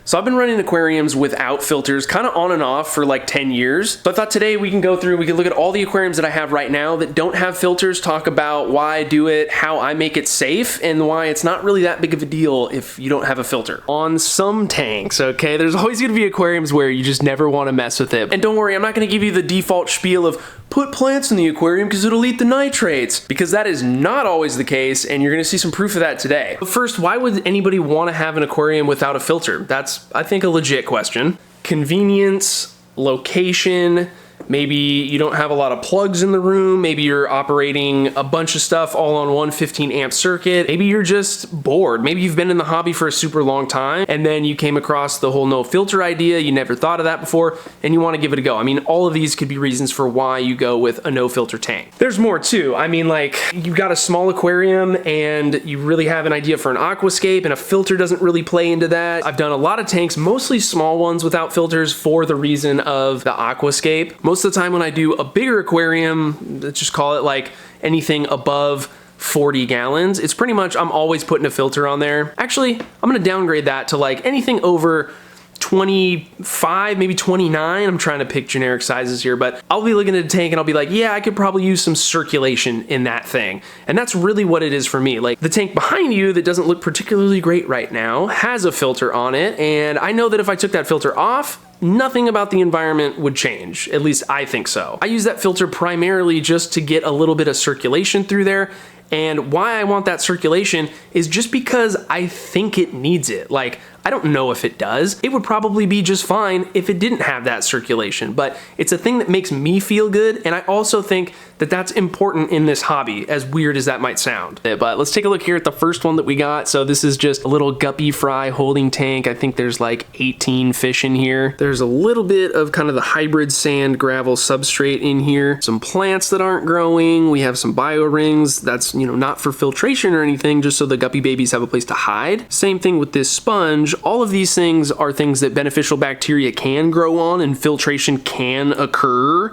So I've been running aquariums without filters kind of on and off for like 10 years. So I thought today we can go through, we can look at all the aquariums that I have right now that don't have filters, talk about why I do it, how I make it safe, and why it's not really that big of a deal if you don't have a filter. On some tanks, okay, there's always gonna be aquariums where you just never wanna mess with it. And don't worry, I'm not gonna give you the default spiel of put plants in the aquarium because it'll eat the nitrates, because that is not always the case, and you're gonna see some proof of that today. But first, why would anybody wanna have an aquarium without a filter? That's, I think, a legit question. Convenience, location, maybe you don't have a lot of plugs in the room, maybe you're operating a bunch of stuff all on one 15 amp circuit, maybe you're just bored, maybe you've been in the hobby for a super long time and then you came across the whole no filter idea, you never thought of that before, and you want to give it a go. I mean, all of these could be reasons for why you go with a no filter tank. There's more too. I mean, like, you've got a small aquarium and you really have an idea for an aquascape and a filter doesn't really play into that. I've done a lot of tanks, mostly small ones without filters for the reason of the aquascape. Most of the time when I do a bigger aquarium, let's just call it like anything above 40 gallons, it's pretty much, I'm always putting a filter on there. Actually, I'm gonna downgrade that to like anything over 25, maybe 29. I'm trying to pick generic sizes here, but I'll be looking at the tank and I'll be like, yeah, I could probably use some circulation in that thing. And that's really what it is for me. Like, the tank behind you that doesn't look particularly great right now has a filter on it. And I know that if I took that filter off, nothing about the environment would change. At least I think so. I use that filter primarily just to get a little bit of circulation through there. And why I want that circulation is just because I think it needs it. Like, I don't know if it does. It would probably be just fine if it didn't have that circulation, but it's a thing that makes me feel good, and I also think that that's important in this hobby, as weird as that might sound. But let's take a look here at the first one that we got. So this is just a little guppy fry holding tank. I think there's like 18 fish in here. There's a little bit of kind of the hybrid sand gravel substrate in here. Some plants that aren't growing. We have some bio rings. That's, you know, not for filtration or anything, just so the guppy babies have a place to hide. Same thing with this sponge. All of these things are things that beneficial bacteria can grow on and filtration can occur,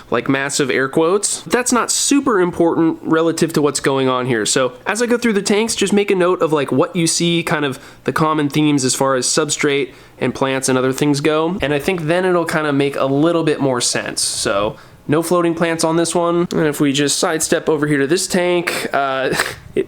like massive air quotes. That's not super important relative to what's going on here. So as I go through the tanks, just make a note of like what you see, kind of the common themes as far as substrate and plants and other things go. And I think then it'll kind of make a little bit more sense. So no floating plants on this one. And if we just sidestep over here to this tank,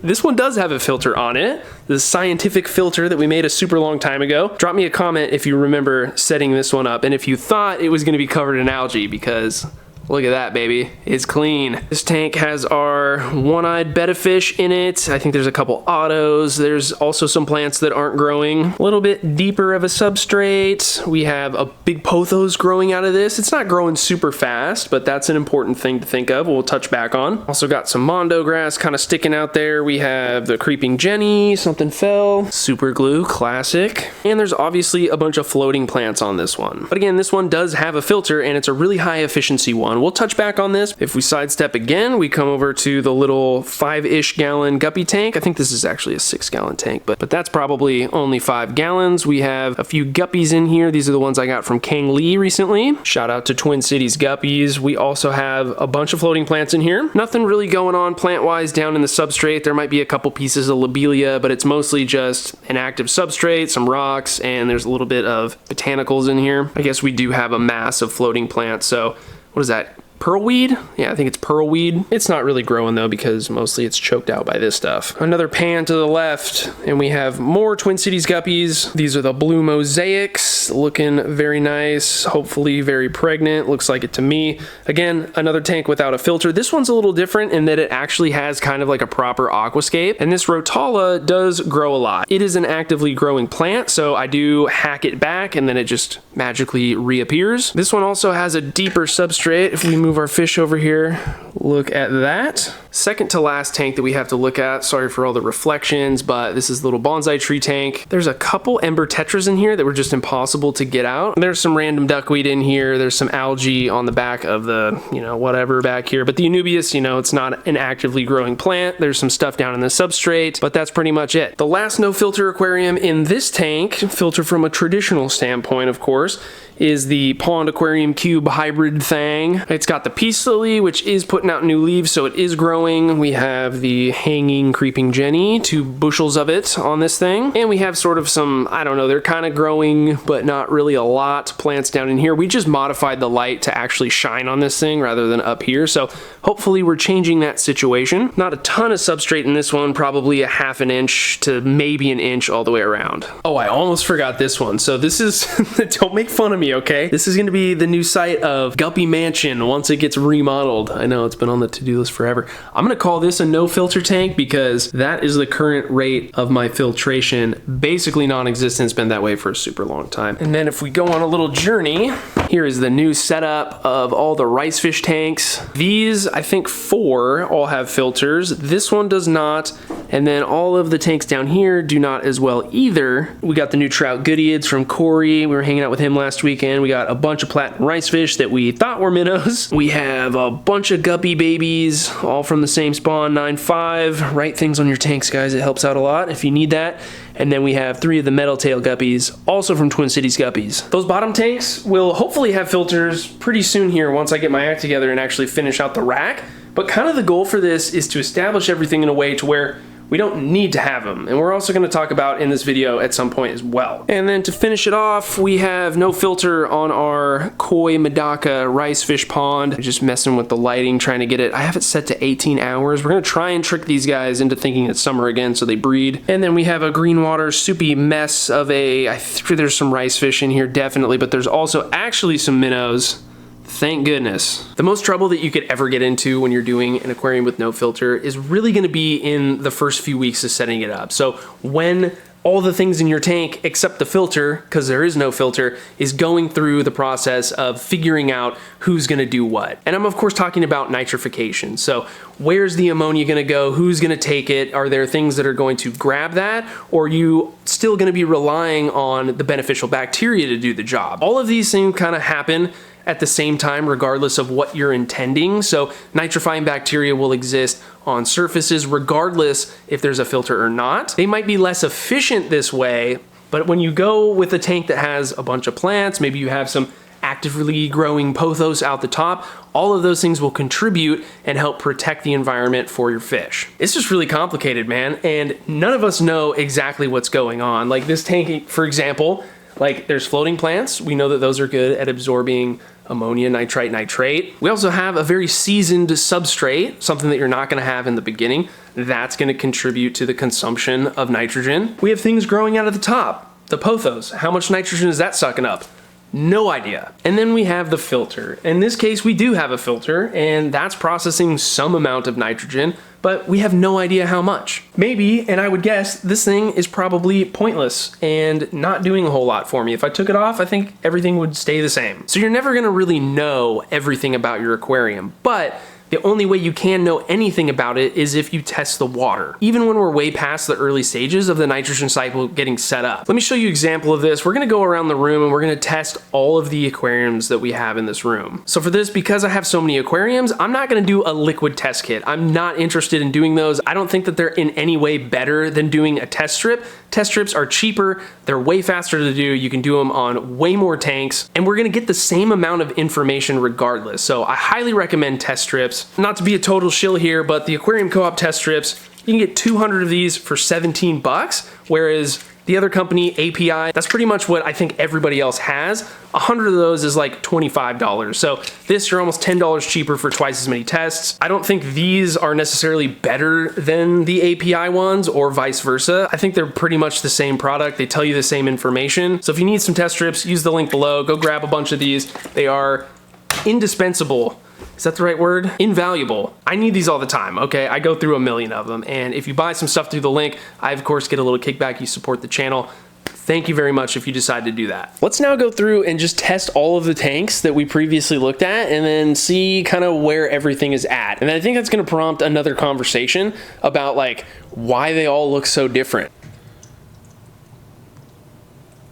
this one does have a filter on it. The scientific filter that we made a super long time ago. Drop me a comment if you remember setting this one up and if you thought it was gonna be covered in algae, because look at that, baby. It's clean. This tank has our one-eyed betta fish in it. I think there's a couple autos. There's also some plants that aren't growing. A little bit deeper of a substrate. We have a big pothos growing out of this. It's not growing super fast, but that's an important thing to think of. We'll touch back on. Also got some mondo grass kind of sticking out there. We have the creeping Jenny. Something fell. Super glue, classic. And there's obviously a bunch of floating plants on this one. But again, this one does have a filter and it's a really high efficiency one. We'll touch back on this. If we sidestep again, we come over to the little 5-ish gallon guppy tank. I think this is actually a 6-gallon tank, but that's probably only 5 gallons. We have a few guppies in here. These are the ones I got from Kang Lee recently. Shout out to Twin Cities Guppies. We also have a bunch of floating plants in here. Nothing really going on plant-wise down in the substrate. There might be a couple pieces of lobelia, but it's mostly just an active substrate, some rocks, and there's a little bit of botanicals in here. I guess we do have a mass of floating plants, so what is that? Pearlweed? Yeah, I think it's pearlweed. It's not really growing though because mostly it's choked out by this stuff. Another pan to the left and we have more Twin Cities guppies. These are the blue mosaics, looking very nice, hopefully very pregnant. Looks like it to me. Again, another tank without a filter. This one's a little different in that it actually has kind of like a proper aquascape, and this Rotala does grow a lot. It is an actively growing plant, so I do hack it back and then it just magically reappears. This one also has a deeper substrate. If we move our fish over here, look at that. Second to last tank that we have to look at, sorry for all the reflections, but this is the little bonsai tree tank. There's a couple ember tetras in here that were just impossible to get out. There's some random duckweed in here. There's some algae on the back of the, you know, whatever back here. But the Anubias, you know, it's not an actively growing plant. There's some stuff down in the substrate, but that's pretty much it. The last no filter aquarium in this tank, filter from a traditional standpoint, of course, is the Pond Aquarium Cube hybrid thing. It's got the peace lily, which is putting putting out new leaves, so it is growing. We have the hanging creeping Jenny, 2 bushels of it on this thing. And we have sort of some, I don't know, they're kind of growing, but not really a lot, plants down in here. We just modified the light to actually shine on this thing rather than up here. So hopefully we're changing that situation. Not a ton of substrate in this one, probably a 1/2 inch to maybe an inch all the way around. Oh, I almost forgot this one. So this is, don't make fun of me, okay? This is gonna be the new site of Guppy Mansion once it gets remodeled. I know it's been on the to-do list forever. I'm gonna call this a no filter tank because that is the current rate of my filtration. Basically non-existent, it's been that way for a super long time. And then if we go on a little journey, here is the new setup of all the rice fish tanks. These, I think 4 all have filters. This one does not. And then all of the tanks down here do not as well either. We got the new trout goodies from Corey. We were hanging out with him last weekend. We got a bunch of platinum rice fish that we thought were minnows. We have a bunch of guppy babies, all from the same spawn, 9.5. Write things on your tanks, guys. It helps out a lot if you need that. And then we have 3 of the metal tail guppies, also from Twin Cities Guppies. Those bottom tanks will hopefully have filters pretty soon here once I get my act together and actually finish out the rack. But kind of the goal for this is to establish everything in a way to where we don't need to have them. And we're also gonna talk about in this video at some point as well. And then to finish it off, we have no filter on our Koi Medaka rice fish pond. Just messing with the lighting, trying to get it. I have it set to 18 hours. We're gonna try and trick these guys into thinking it's summer again so they breed. And then we have a green water soupy mess of I think there's some rice fish in here definitely, but there's also actually some minnows. Thank goodness. The most trouble that you could ever get into when you're doing an aquarium with no filter is really gonna be in the first few weeks of setting it up. So when all the things in your tank except the filter, because there is no filter, is going through the process of figuring out who's gonna do what. And I'm of course talking about nitrification. So where's the ammonia gonna go? Who's gonna take it? Are there things that are going to grab that? Or are you still gonna be relying on the beneficial bacteria to do the job? All of these things kind of happen at the same time regardless of what you're intending. So nitrifying bacteria will exist on surfaces regardless if there's a filter or not. They might be less efficient this way, but when you go with a tank that has a bunch of plants, maybe you have some actively growing pothos out the top, all of those things will contribute and help protect the environment for your fish. It's just really complicated, man, and none of us know exactly what's going on. Like this tank, for example, like there's floating plants. We know that those are good at absorbing ammonia, nitrite, nitrate. We also have a very seasoned substrate, something that you're not gonna have in the beginning. That's gonna contribute to the consumption of nitrogen. We have things growing out of the top, the pothos. How much nitrogen is that sucking up? No idea. And then we have the filter. In this case, we do have a filter, and that's processing some amount of nitrogen, but we have no idea how much. Maybe, and I would guess, this thing is probably pointless and not doing a whole lot for me. If I took it off, I think everything would stay the same. So you're never gonna really know everything about your aquarium, but the only way you can know anything about it is if you test the water, even when we're way past the early stages of the nitrogen cycle getting set up. Let me show you an example of this. We're gonna go around the room and we're gonna test all of the aquariums that we have in this room. So for this, because I have so many aquariums, I'm not gonna do a liquid test kit. I'm not interested in doing those. I don't think that they're in any way better than doing a test strip. Test strips are cheaper, they're way faster to do, you can do them on way more tanks, and we're gonna get the same amount of information regardless. So I highly recommend test strips. Not to be a total shill here, but the Aquarium Co-op test strips, you can get 200 of these for 17 bucks, whereas the other company, API, that's pretty much what I think everybody else has. 100 of those is like $25. So this, you're almost $10 cheaper for twice as many tests. I don't think these are necessarily better than the API ones or vice versa. I think they're pretty much the same product. They tell you the same information. So if you need some test strips, use the link below. Go grab a bunch of these. They are indispensable. Is that the right word? Invaluable. I need these all the time, okay? I go through a million of them, and if you buy some stuff through the link, I of course get a little kickback. You support the channel. Thank you very much if you decide to do that. Let's now go through and just test all of the tanks that we previously looked at and then see kind of where everything is at. And I think that's gonna prompt another conversation about like why they all look so different.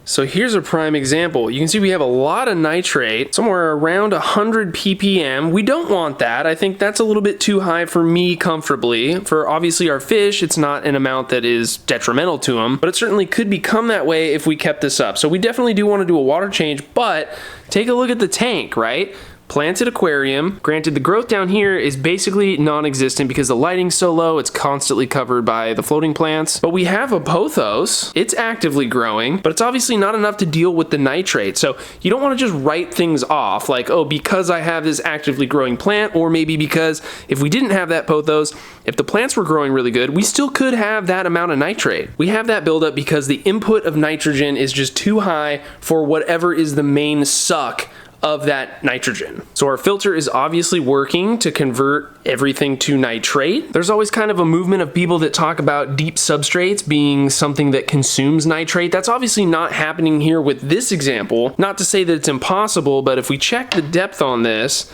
So here's a prime example. You can see we have a lot of nitrate, somewhere around 100 ppm. We don't want that. I think that's a little bit too high for me comfortably. For obviously our fish, it's not an amount that is detrimental to them, but it certainly could become that way if we kept this up. So we definitely do want to do a water change, but take a look at the tank, right? planted aquarium. Granted, the growth down here is basically non-existent because the lighting's so low, it's constantly covered by the floating plants. But we have a pothos. It's actively growing, but it's obviously not enough to deal with the nitrate. So you don't want to just write things off like, oh, because I have this actively growing plant, or maybe because if we didn't have that pothos, if the plants were growing really good, we still could have that amount of nitrate. We have that buildup because the input of nitrogen is just too high for whatever is the main suck of that nitrogen. So our filter is obviously working to convert everything to nitrate. There's always kind of a movement of people that talk about deep substrates being something that consumes nitrate. That's obviously not happening here with this example. Not to say that it's impossible, but if we check the depth on this,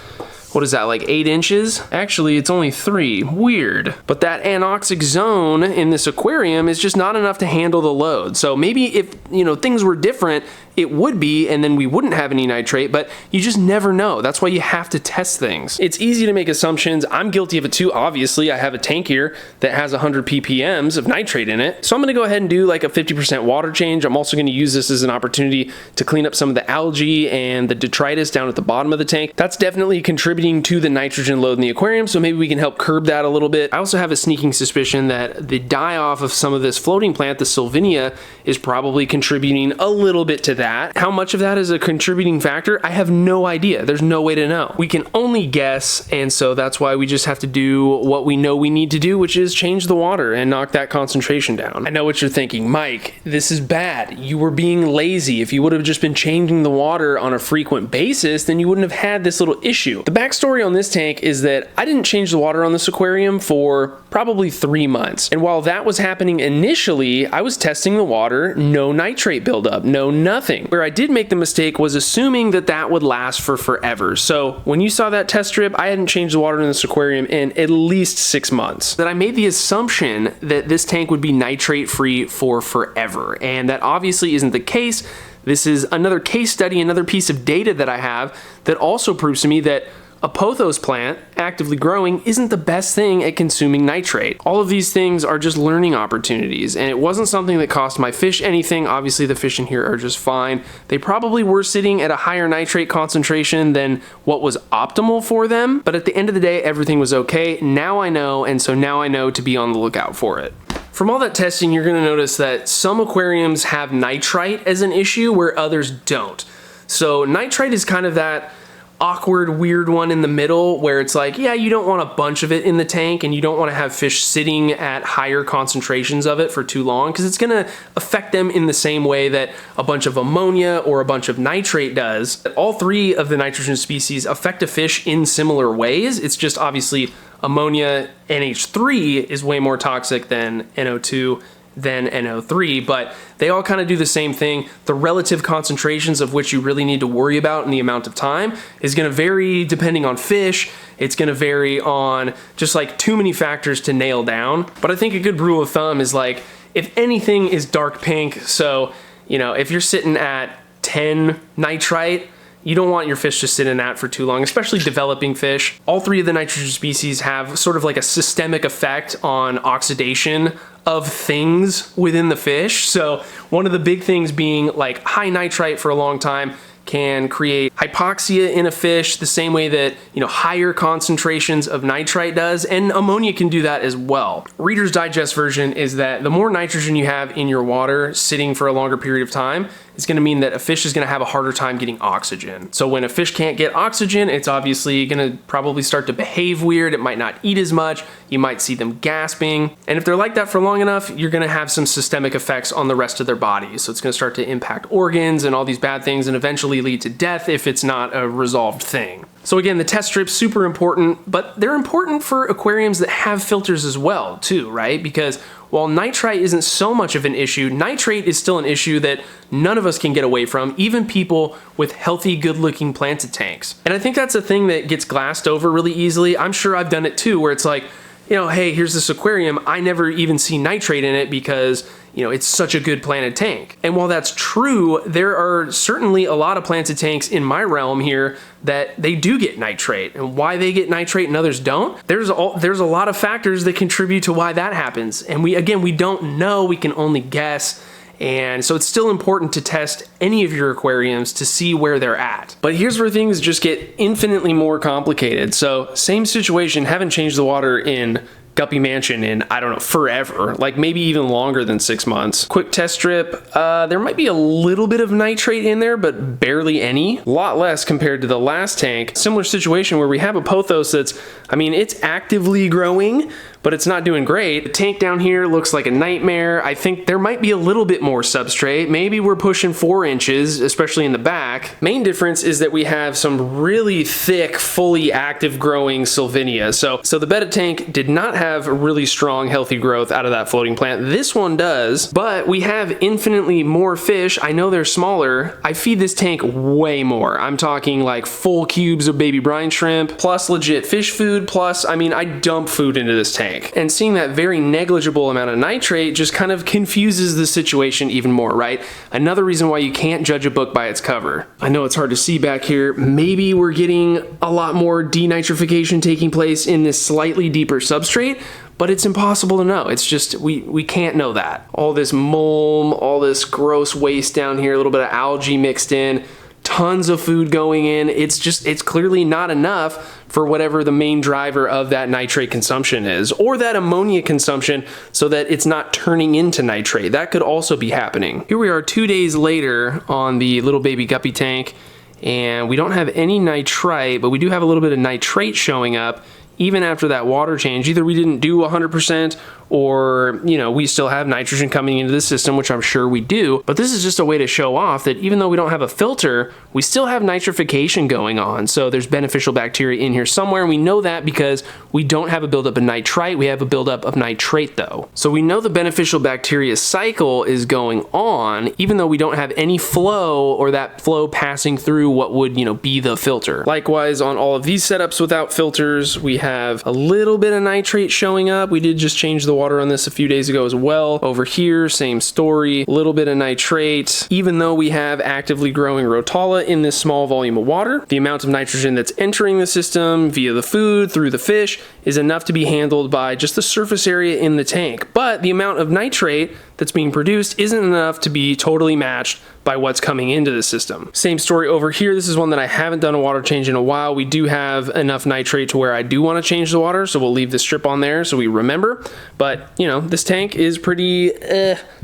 what is that, like 8 inches? Actually, it's only 3. Weird. But that anoxic zone in this aquarium is just not enough to handle the load. So maybe if, things were different, it would be, and then we wouldn't have any nitrate, but you just never know. That's why you have to test things. It's easy to make assumptions. I'm guilty of it too. Obviously, I have a tank here that has 100 ppms of nitrate in it. So I'm gonna go ahead and do like a 50% water change. I'm also gonna use this as an opportunity to clean up some of the algae and the detritus down at the bottom of the tank. That's definitely contributing to the nitrogen load in the aquarium, so maybe we can help curb that a little bit. I also have a sneaking suspicion that the die-off of some of this floating plant, the Sylvinia, is probably contributing a little bit to that. How much of that is a contributing factor? I have no idea. There's no way to know. We can only guess, and so that's why we just have to do what we know we need to do, which is change the water and knock that concentration down. I know what you're thinking, Mike, this is bad. You were being lazy. If you would have just been changing the water on a frequent basis, then you wouldn't have had this little issue. The backstory on this tank is that I didn't change the water on this aquarium for probably 3 months. And while that was happening initially, I was testing the water, no nitrate buildup, no nothing. Where I did make the mistake was assuming that that would last for forever. So when you saw that test strip, I hadn't changed the water in this aquarium in at least 6 months. That I made the assumption that this tank would be nitrate free for forever. And that obviously isn't the case. This is another case study, another piece of data that I have that also proves to me that a pothos plant, actively growing, isn't the best thing at consuming nitrate. All of these things are just learning opportunities, and it wasn't something that cost my fish anything. Obviously, the fish in here are just fine. They probably were sitting at a higher nitrate concentration than what was optimal for them, but at the end of the day, everything was okay. Now I know, and so now I know to be on the lookout for it. From all that testing, you're gonna notice that some aquariums have nitrite as an issue where others don't. So nitrite is kind of that awkward, weird one in the middle where it's like, yeah, you don't want a bunch of it in the tank and you don't want to have fish sitting at higher concentrations of it for too long because it's going to affect them in the same way that a bunch of ammonia or a bunch of nitrate does. All 3 of the nitrogen species affect a fish in similar ways. It's just obviously ammonia NH3 is way more toxic than NO2 than NO3, but they all kind of do the same thing. The relative concentrations of which you really need to worry about in the amount of time is going to vary depending on fish. It's going to vary on just like too many factors to nail down. But I think a good rule of thumb is like, if anything is dark pink, so, if you're sitting at 10 nitrite, you don't want your fish to sit in that for too long, especially developing fish. All 3 of the nitrogen species have sort of like a systemic effect on oxidation of things within the fish. So one of the big things being like high nitrite for a long time can create hypoxia in a fish the same way that, higher concentrations of nitrite does, and ammonia can do that as well. Reader's Digest version is that the more nitrogen you have in your water sitting for a longer period of time, it's going to mean that a fish is going to have a harder time getting oxygen. So when a fish can't get oxygen, it's obviously going to probably start to behave weird. It might not eat as much. You might see them gasping. And if they're like that for long enough, you're going to have some systemic effects on the rest of their bodies. So it's going to start to impact organs and all these bad things and eventually lead to death if it's not a resolved thing. So again, the test strips, super important, but they're important for aquariums that have filters as well, too, right? Because while nitrite isn't so much of an issue, nitrate is still an issue that none of us can get away from, even people with healthy, good-looking planted tanks. And I think that's a thing that gets glassed over really easily. I'm sure I've done it too, where it's like, hey, here's this aquarium, I never even see nitrate in it because it's such a good planted tank. And while that's true, there are certainly a lot of planted tanks in my realm here that they do get nitrate. And why they get nitrate and others don't, there's a lot of factors that contribute to why that happens. And we don't know, we can only guess. And so it's still important to test any of your aquariums to see where they're at. But here's where things just get infinitely more complicated. So same situation, haven't changed the water in Guppy Mansion in, I don't know, forever, like maybe even longer than 6 months. Quick test strip, there might be a little bit of nitrate in there, but barely any. A lot less compared to the last tank. Similar situation where we have a pothos that's, I mean, it's actively growing, but it's not doing great. The tank down here looks like a nightmare. I think there might be a little bit more substrate. Maybe we're pushing 4 inches, especially in the back. Main difference is that we have some really thick, fully active growing Sylvinia. So the betta tank did not have really strong, healthy growth out of that floating plant. This one does, but we have infinitely more fish. I know they're smaller. I feed this tank way more. I'm talking like full cubes of baby brine shrimp, plus legit fish food, plus, I mean, I dump food into this tank. And seeing that very negligible amount of nitrate just kind of confuses the situation even more, right? Another reason why you can't judge a book by its cover. I know it's hard to see back here. Maybe we're getting a lot more denitrification taking place in this slightly deeper substrate, but it's impossible to know. It's just, we can't know that. All this mulm, all this gross waste down here, a little bit of algae mixed in, tons of food going in. It's clearly not enough for whatever the main driver of that nitrate consumption is, or that ammonia consumption, so that it's not turning into nitrate. That could also be happening. Here we are 2 days later on the little baby guppy tank, and we don't have any nitrite, but we do have a little bit of nitrate showing up even after that water change. Either we didn't do 100%, or, you know, we still have nitrogen coming into the system, which I'm sure we do. But this is just a way to show off that even though we don't have a filter, we still have nitrification going on. So there's beneficial bacteria in here somewhere, and we know that because we don't have a buildup of nitrite, we have a buildup of nitrate though. So we know the beneficial bacteria cycle is going on, even though we don't have any flow, or that flow passing through what would, you know, be the filter. Likewise, on all of these setups without filters, we have a little bit of nitrate showing up. We did just change the water on this a few days ago as well. Over here, same story, a little bit of nitrate. Even though we have actively growing rotala in this small volume of water, the amount of nitrogen that's entering the system via the food through the fish is enough to be handled by just the surface area in the tank. But the amount of nitrate that's being produced isn't enough to be totally matched by what's coming into the system. Same story over here. This is one that I haven't done a water change in a while. We do have enough nitrate to where I do want to change the water, so we'll leave the strip on there so we remember. But, you know, this tank is pretty,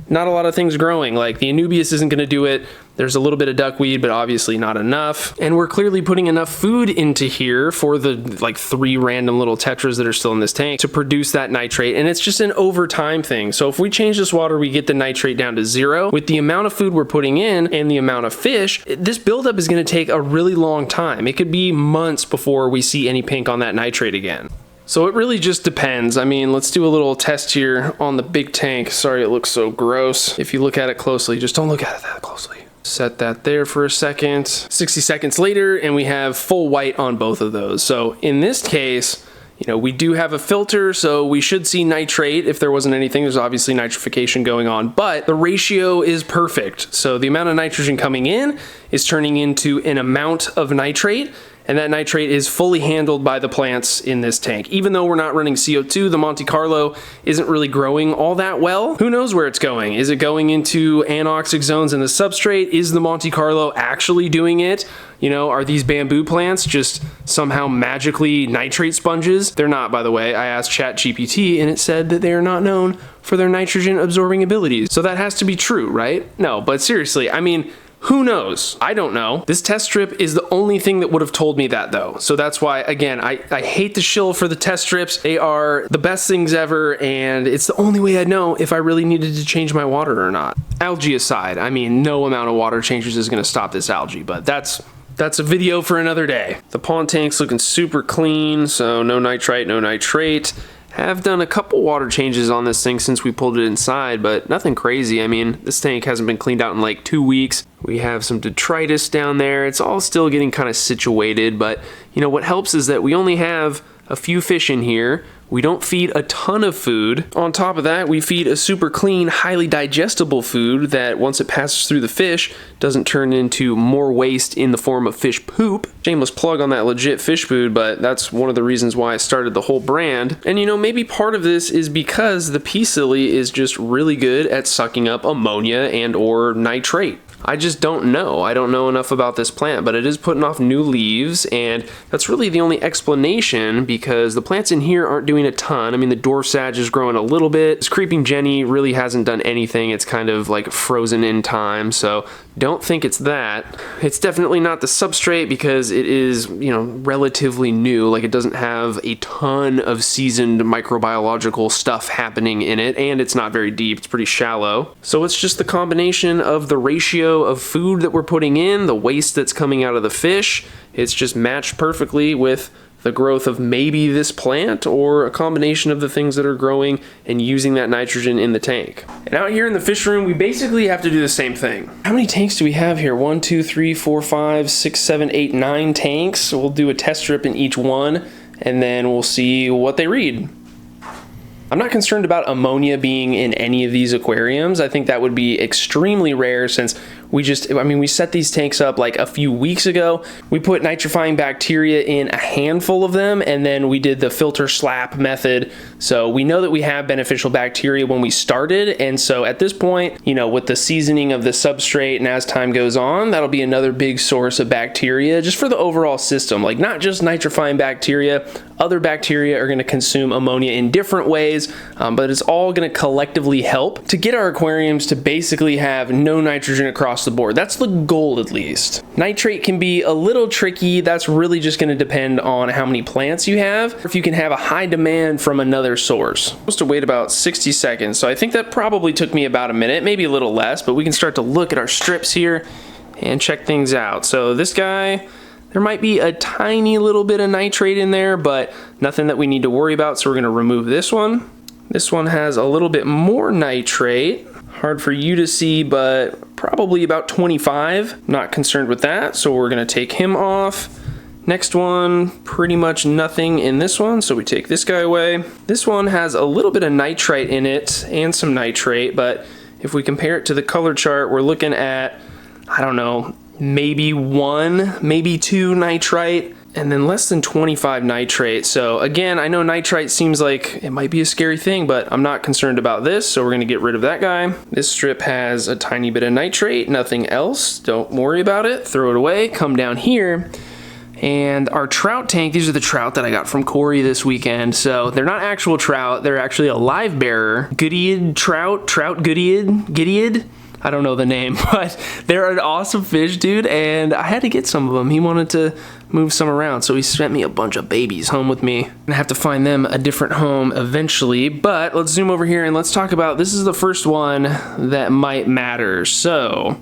not a lot of things growing. Like the Anubias isn't going to do it. There's a little bit of duckweed, but obviously not enough. And we're clearly putting enough food into here for the like 3 random little tetras that are still in this tank to produce that nitrate. And it's just an over time thing. So if we change this water, we get the nitrate down to 0. With the amount of food we're putting in and the amount of fish, this buildup is going to take a really long time. It could be months before we see any pink on that nitrate again. So it really just depends. I mean, let's do a little test here on the big tank. Sorry, it looks so gross. If you look at it closely, just don't look at it that closely. Set that there for a second. 60 seconds later, and we have full white on both of those. So in this case, you know, we do have a filter, so we should see nitrate. If there wasn't anything, there's obviously nitrification going on, but the ratio is perfect. So the amount of nitrogen coming in is turning into an amount of nitrate, and that nitrate is fully handled by the plants in this tank. Even though we're not running CO2, the Monte Carlo isn't really growing all that well. Who knows where it's going? Is it going into anoxic zones in the substrate? Is the Monte Carlo actually doing it? You know, are these bamboo plants just somehow magically nitrate sponges? They're not, by the way. I asked ChatGPT and it said that they are not known for their nitrogen absorbing abilities. So that has to be true, right? No, but seriously, I mean, who knows? I don't know. This test strip is the only thing that would have told me that though. So that's why, again, I hate the shill for the test strips. They are the best things ever, and it's the only way I'd know if I really needed to change my water or not. Algae aside, I mean, no amount of water changes is gonna stop this algae, but that's a video for another day. The pond tank's looking super clean, so no nitrite, no nitrate. Have done a couple water changes on this thing since we pulled it inside, but nothing crazy. I mean, this tank hasn't been cleaned out in like 2 weeks. We have some detritus down there. It's all still getting kind of situated, but you know, what helps is that we only have a few fish in here. We don't feed a ton of food. On top of that, we feed a super clean, highly digestible food that once it passes through the fish, doesn't turn into more waste in the form of fish poop. Shameless plug on that legit fish food, but that's one of the reasons why I started the whole brand. And you know, maybe part of this is because the pea silly is just really good at sucking up ammonia and or nitrate. I just don't know. I don't know enough about this plant, but it is putting off new leaves, and that's really the only explanation because the plants in here aren't doing a ton. I mean, the dwarf sage is growing a little bit. This creeping Jenny really hasn't done anything. It's kind of like frozen in time, so don't think it's that. It's definitely not the substrate because it is, you know, relatively new. Like, it doesn't have a ton of seasoned microbiological stuff happening in it, and it's not very deep. It's pretty shallow. So it's just the combination of the ratio of food that we're putting in, the waste that's coming out of the fish. It's just matched perfectly with the growth of maybe this plant or a combination of the things that are growing and using that nitrogen in the tank. And out here in the fish room, we basically have to do the same thing. How many tanks do we have here? 1, 2, 3, 4, 5, 6, 7, 8, 9 tanks. So we'll do a test strip in each one and then we'll see what they read. I'm not concerned about ammonia being in any of these aquariums. I think that would be extremely rare since we set these tanks up like a few weeks ago. We put nitrifying bacteria in a handful of them, and then we did the filter slap method. So we know that we have beneficial bacteria when we started, and so at this point, you know, with the seasoning of the substrate and as time goes on, that'll be another big source of bacteria just for the overall system. Like, not just nitrifying bacteria, other bacteria are going to consume ammonia in different ways, but it's all going to collectively help to get our aquariums to basically have no nitrogen across the board. That's the goal, at least. Nitrate can be a little tricky. That's really just going to depend on how many plants you have, or if you can have a high demand from another source. I'm supposed to wait about 60 seconds, so I think that probably took me about a minute, maybe a little less, but we can start to look at our strips here and check things out. So this guy, there might be a tiny little bit of nitrate in there, but nothing that we need to worry about, so we're going to remove this one. This one has a little bit more nitrate. Hard for you to see, but probably about 25. Not concerned with that, so we're going to take him off. Next one, pretty much nothing in this one, so we take this guy away. This one has a little bit of nitrite in it and some nitrate, but if we compare it to the color chart, we're looking at, I don't know, maybe 1, maybe 2 nitrite, and then less than 25 nitrate. So again, I know nitrite seems like it might be a scary thing, but I'm not concerned about this, so we're gonna get rid of that guy. This strip has a tiny bit of nitrate, nothing else. Don't worry about it, throw it away, come down here. And our trout tank, these are the trout that I got from Corey this weekend. So they're not actual trout, they're actually a live bearer. Goodyead trout Goodyead? I don't know the name, but they're an awesome fish, dude, and I had to get some of them. He wanted to move some around, so he sent me a bunch of babies home with me. I'm gonna have to find them a different home eventually, but let's zoom over here and let's talk about, this is the first one that might matter. So,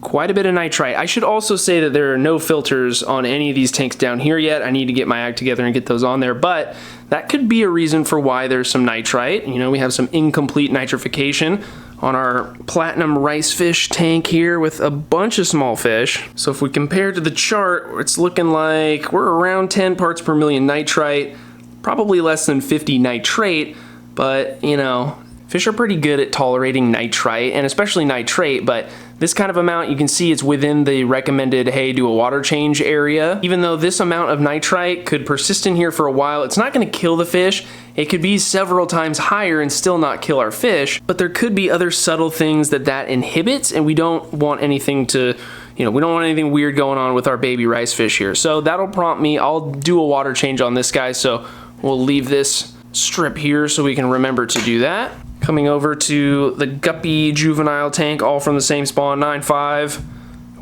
quite a bit of nitrite. I should also say that there are no filters on any of these tanks down here yet. I need to get my act together and get those on there, but that could be a reason for why there's some nitrite. You know, we have some incomplete nitrification on our platinum rice fish tank here with a bunch of small fish. So if we compare to the chart, it's looking like we're around 10 parts per million nitrite, probably less than 50 nitrate, but you know, fish are pretty good at tolerating nitrite and especially nitrate, but this kind of amount, you can see it's within the recommended, hey, do a water change area. Even though this amount of nitrite could persist in here for a while, it's not gonna kill the fish. It could be several times higher and still not kill our fish, but there could be other subtle things that inhibits, and we don't want anything to, you know, we don't want anything weird going on with our baby rice fish here. So that'll prompt me, I'll do a water change on this guy, so we'll leave this strip here so we can remember to do that. Coming over to the guppy juvenile tank, all from the same spawn, 9.5.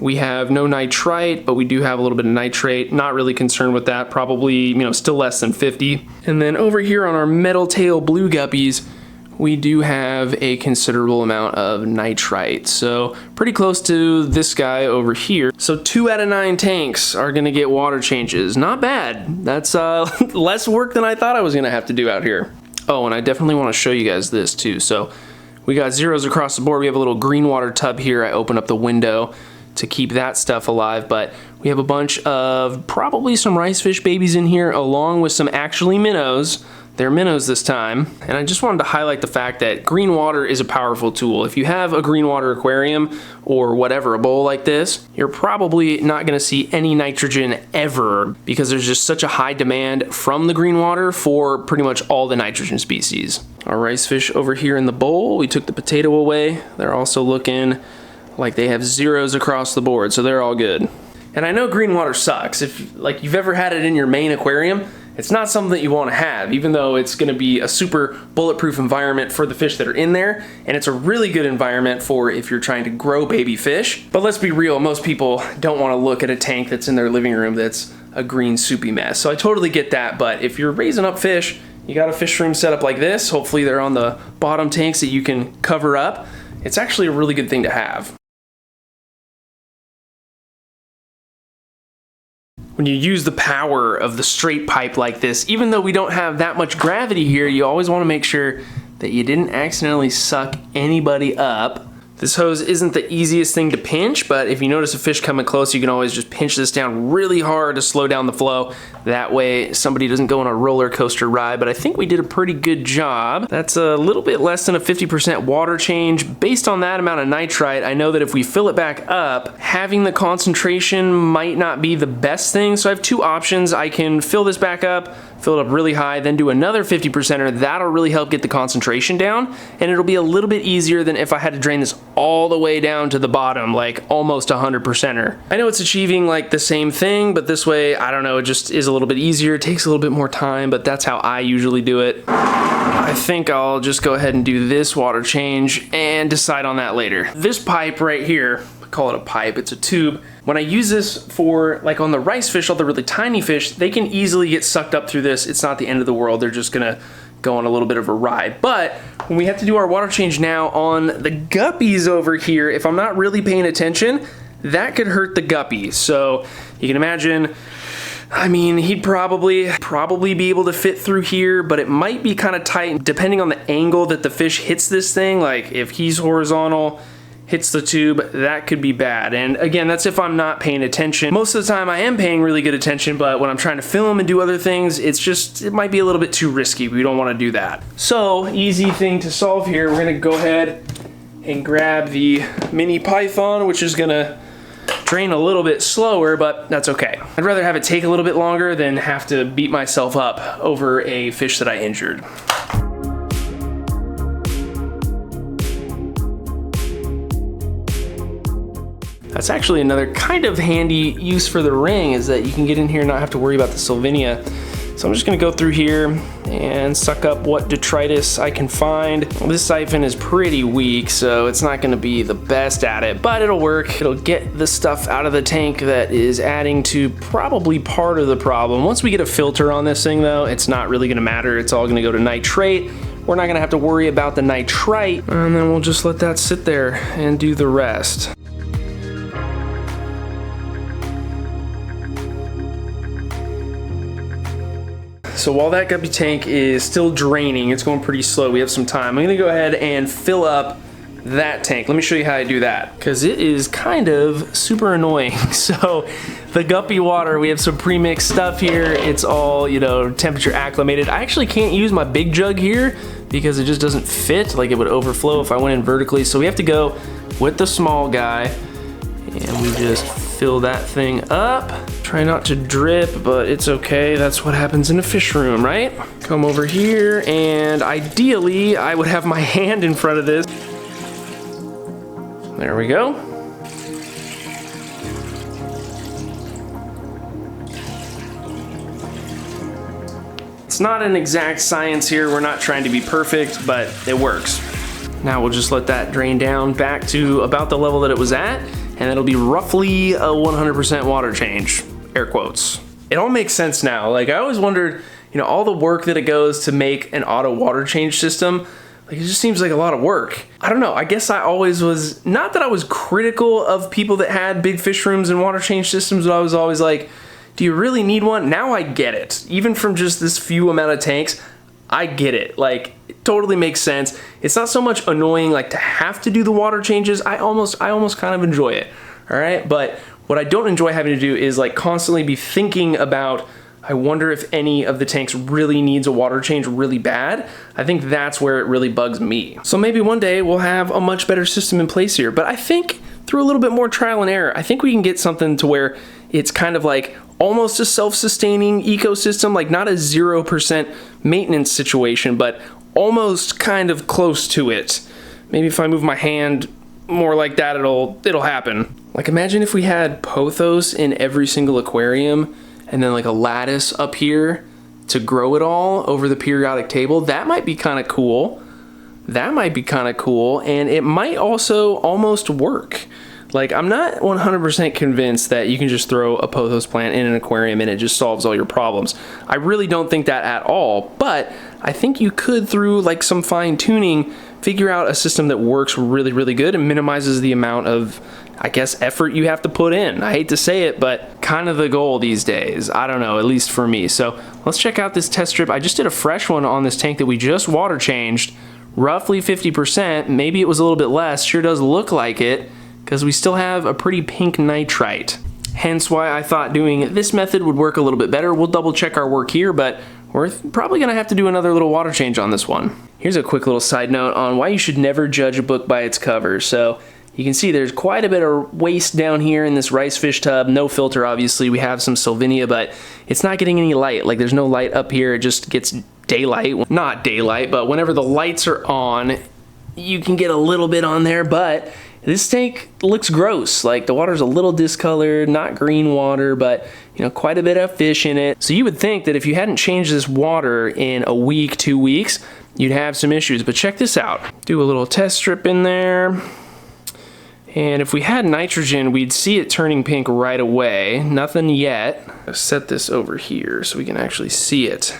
We have no nitrite, but we do have a little bit of nitrate. Not really concerned with that, probably, you know, still less than 50. And then over here on our metal tail blue guppies, we do have a considerable amount of nitrite. So pretty close to this guy over here. So 2 out of 9 tanks are gonna get water changes. Not bad. That's less work than I thought I was gonna have to do out here. Oh, and I definitely want to show you guys this too. So we got zeros across the board. We have a little green water tub here. I open up the window to keep that stuff alive, but We have a bunch of probably some rice fish babies in here, along with some actually minnows. They're minnows this time. And I just wanted to highlight the fact that green water is a powerful tool. If you have a green water aquarium or whatever, a bowl like this, you're probably not gonna see any nitrogen ever because there's just such a high demand from the green water for pretty much all the nitrogen species. Our rice fish over here in the bowl, we took the potato away. They're also looking like they have zeros across the board, so they're all good. And I know green water sucks. If you've ever had it in your main aquarium, it's not something that you want to have, even though it's going to be a super bulletproof environment for the fish that are in there, and it's a really good environment for if you're trying to grow baby fish. But let's be real, most people don't want to look at a tank that's in their living room that's a green soupy mess. So I totally get that, but if you're raising up fish, you got a fish room set up like this, hopefully they're on the bottom tanks that you can cover up. It's actually a really good thing to have. When you use the power of the straight pipe like this, even though we don't have that much gravity here, you always want to make sure that you didn't accidentally suck anybody up. This hose isn't the easiest thing to pinch, but if you notice a fish coming close, you can always just pinch this down really hard to slow down the flow. That way somebody doesn't go on a roller coaster ride, but I think we did a pretty good job. That's a little bit less than a 50% water change. Based on that amount of nitrite, I know that if we fill it back up, having the concentration might not be the best thing. So I have two options. I can fill this back up, fill it up really high, then do another 50%er. That'll really help get the concentration down, and it'll be a little bit easier than if I had to drain this all the way down to the bottom, like almost 100%er. I know it's achieving like the same thing, but this way, I don't know, it just is a little bit easier. It takes a little bit more time, but that's how I usually do it. I think I'll just go ahead and do this water change and decide on that later. This pipe right here, I call it a pipe, it's a tube. When I use this for, like on the rice fish, all the really tiny fish, they can easily get sucked up through this. It's not the end of the world. They're just gonna go on a little bit of a ride. But when we have to do our water change now on the guppies over here, if I'm not really paying attention, that could hurt the guppy. So you can imagine, I mean, he'd probably be able to fit through here, but it might be kind of tight depending on the angle that the fish hits this thing. Like if he's horizontal, hits the tube, that could be bad. And again, that's if I'm not paying attention. Most of the time I am paying really good attention, but when I'm trying to film and do other things, it might be a little bit too risky. We don't want to do that. So, easy thing to solve here. We're gonna go ahead and grab the mini python, which is gonna drain a little bit slower, but that's okay. I'd rather have it take a little bit longer than have to beat myself up over a fish that I injured. That's actually another kind of handy use for the ring, is that you can get in here and not have to worry about the Sylvinia. So I'm just gonna go through here and suck up what detritus I can find. This siphon is pretty weak, so it's not gonna be the best at it, but it'll work. It'll get the stuff out of the tank that is adding to probably part of the problem. Once we get a filter on this thing though, it's not really gonna matter. It's all gonna go to nitrate. We're not gonna have to worry about the nitrite, and then we'll just let that sit there and do the rest. So while that guppy tank is still draining, it's going pretty slow, we have some time. I'm gonna go ahead and fill up that tank. Let me show you how I do that, because it is kind of super annoying. So the guppy water, we have some pre-mixed stuff here. It's all, you know, temperature acclimated. I actually can't use my big jug here because it just doesn't fit, like it would overflow if I went in vertically. So we have to go with the small guy, and we just fill that thing up. Try not to drip, but it's okay. That's what happens in a fish room, right? Come over here, and ideally, I would have my hand in front of this. There we go. It's not an exact science here. We're not trying to be perfect, but it works. Now we'll just let that drain down back to about the level that it was at, and it'll be roughly a 100% water change, air quotes. It all makes sense now. Like, I always wondered, you know, all the work that it goes to make an auto water change system, like, it just seems like a lot of work. I don't know, I guess I always was, not that I was critical of people that had big fish rooms and water change systems, but I was always like, do you really need one? Now I get it. Even from just this few amount of tanks, I get it. Like, it totally makes sense. It's not so much annoying like to have to do the water changes. I almost kind of enjoy it. All right, but What I don't enjoy having to do is like constantly be thinking about, I wonder if any of the tanks really needs a water change really bad. I think that's where it really bugs me. So maybe one day we'll have a much better system in place here, but I think through a little bit more trial and error, I think we can get something to where it's kind of like almost a self-sustaining ecosystem, like not a 0% maintenance situation, but almost kind of close to it. Maybe if I move my hand more like that, it'll happen. Like imagine if we had pothos in every single aquarium and then like a lattice up here to grow it all over the periodic table. That might be kind of cool. That might be kind of cool, and it might also almost work. Like I'm not 100% convinced that you can just throw a pothos plant in an aquarium and it just solves all your problems. I really don't think that at all, but I think you could, through like some fine tuning, figure out a system that works really, really good and minimizes the amount of, I guess, effort you have to put in. I hate to say it, but kind of the goal these days. I don't know, at least for me. So let's check out this test strip. I just did a fresh one on this tank that we just water changed, roughly 50%. Maybe it was a little bit less. Sure does look like it, because we still have a pretty pink nitrite. Hence why I thought doing this method would work a little bit better. We'll double check our work here, but we're probably gonna have to do another little water change on this one. Here's a quick little side note on why you should never judge a book by its cover. So you can see there's quite a bit of waste down here in this rice fish tub. No filter, obviously. We have some Sylvinia, but it's not getting any light. Like there's no light up here. It just gets daylight. Not daylight, but whenever the lights are on, you can get a little bit on there, but this tank looks gross. Like the water's a little discolored, not green water, but you know, quite a bit of fish in it. So you would think that if you hadn't changed this water in a week, 2 weeks, you'd have some issues. But check this out. Do a little test strip in there. And if we had nitrogen, we'd see it turning pink right away. Nothing yet. I'll set this over here so we can actually see it.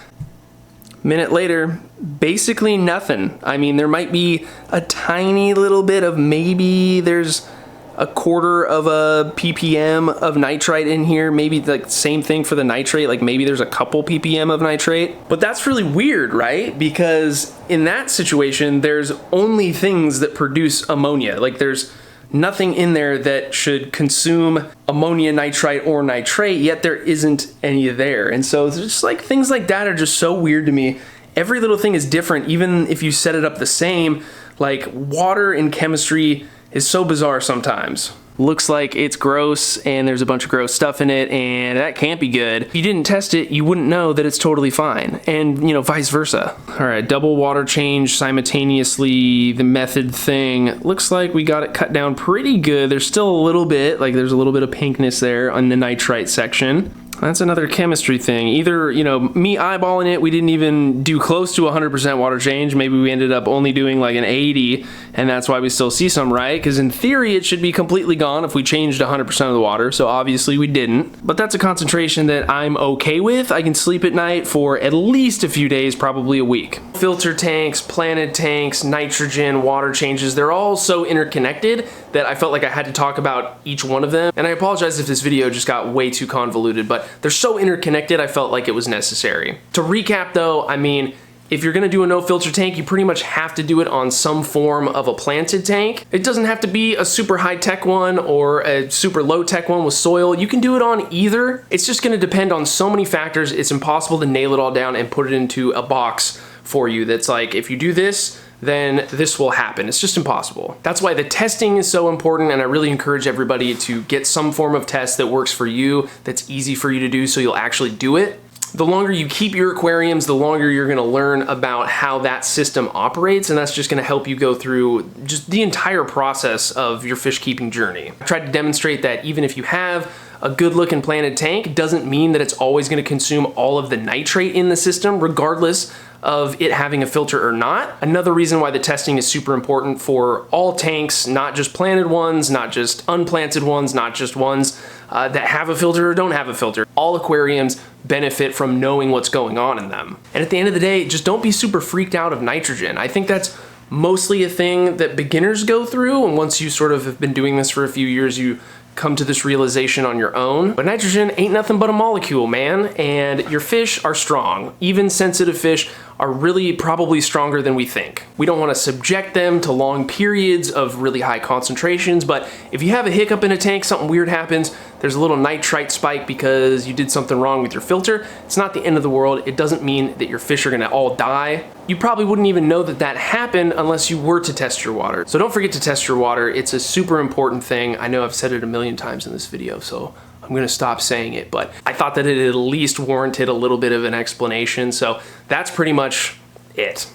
Minute later, basically nothing. I mean, there might be a tiny little bit of, maybe there's a quarter of a ppm of nitrite in here. Maybe the same thing for the nitrate, like maybe there's a couple ppm of nitrate. But that's really weird, right? Because in that situation, there's only things that produce ammonia. Like there's nothing in there that should consume ammonia nitrite or nitrate, yet there isn't any there. And so it's just like things like that are just so weird to me. Every little thing is different, even if you set it up the same. Like water in chemistry is so bizarre sometimes. Looks like it's gross and there's a bunch of gross stuff in it, and that can't be good. If you didn't test it, you wouldn't know that it's totally fine, and you know, vice versa. All right, double water change simultaneously, the method thing. Looks like we got it cut down pretty good. There's still a little bit, like there's a little bit of pinkness there on the nitrite section. That's another chemistry thing. Either, you know, me eyeballing it, we didn't even do close to 100% water change. Maybe we ended up only doing like an 80, and that's why we still see some, right? Because in theory, it should be completely gone if we changed 100% of the water, so obviously we didn't. But that's a concentration that I'm okay with. I can sleep at night for at least a few days, probably a week. Filter tanks, planted tanks, nitrogen, water changes, they're all so interconnected that I felt like I had to talk about each one of them. And I apologize if this video just got way too convoluted, but they're so interconnected, I felt like it was necessary. To recap though, I mean, if you're gonna do a no filter tank, you pretty much have to do it on some form of a planted tank. It doesn't have to be a super high tech one or a super low tech one with soil. You can do it on either. It's just gonna depend on so many factors. It's impossible to nail it all down and put it into a box for you that's like, if you do this, then this will happen. It's just impossible. That's why the testing is so important, and I really encourage everybody to get some form of test that works for you, that's easy for you to do so you'll actually do it. The longer you keep your aquariums, the longer you're gonna learn about how that system operates, and that's just gonna help you go through just the entire process of your fish keeping journey. I tried to demonstrate that even if you have a good looking planted tank, doesn't mean that it's always gonna consume all of the nitrate in the system, regardless of it having a filter or not. Another reason why the testing is super important for all tanks, not just planted ones, not just unplanted ones, not just ones that have a filter or don't have a filter. All aquariums benefit from knowing what's going on in them. And at the end of the day, just don't be super freaked out of nitrogen. I think that's mostly a thing that beginners go through, and once you sort of have been doing this for a few years, you come to this realization on your own. But nitrogen ain't nothing but a molecule, man, and your fish are strong. Even sensitive fish are really probably stronger than we think. We don't want to subject them to long periods of really high concentrations, but if you have a hiccup in a tank, something weird happens, there's a little nitrite spike because you did something wrong with your filter. It's not the end of the world. It doesn't mean that your fish are gonna all die. You probably wouldn't even know that that happened unless you were to test your water. So don't forget to test your water. It's a super important thing. I know I've said it a million times in this video, so I'm gonna stop saying it, but I thought that it at least warranted a little bit of an explanation. So that's pretty much it.